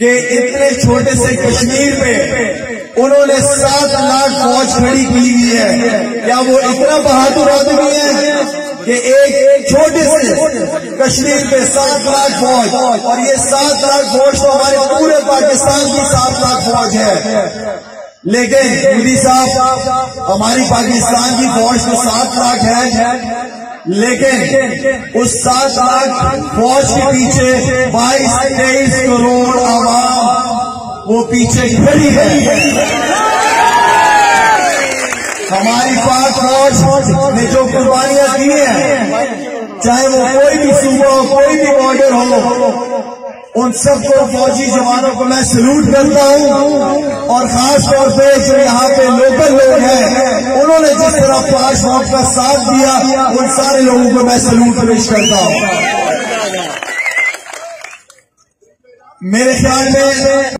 کہ اتنے چھوٹے سے کشمیر پہ انہوں نے 7 لاکھ فوج کھڑی کی ہوئی ہے. کیا وہ اتنا بہادر آدمی ہے کہ ایک چھوٹے سے کشمیر پہ 7 لاکھ فوج، اور یہ 7 لاکھ فوج تو ہمارے پورے پاکستان کی 7 لاکھ فوج ہے. لیکن مودی صاحب، ہماری پاکستان کی فوج تو 7 لاکھ ہے، لیکن اس 7 لاکھ فوج کے پیچھے 22-23 کروڑ عوام وہ پیچھے کھڑی ہے. ہماری پاک فوج نے جو قربانیاں دی ہیں، چاہے وہ کوئی بھی صوبہ ہو، کوئی بھی بارڈر ہو، ان سب کو فوجی جوانوں کو میں سلوٹ کرتا ہوں. اور خاص طور پہ جو یہاں پہ لوکل لوگ ہیں، انہوں نے جس طرح 5 وقت کا ساتھ دیا، ان سارے لوگوں کو میں سلوٹ پیش کرتا ہوں. میرے خیال میں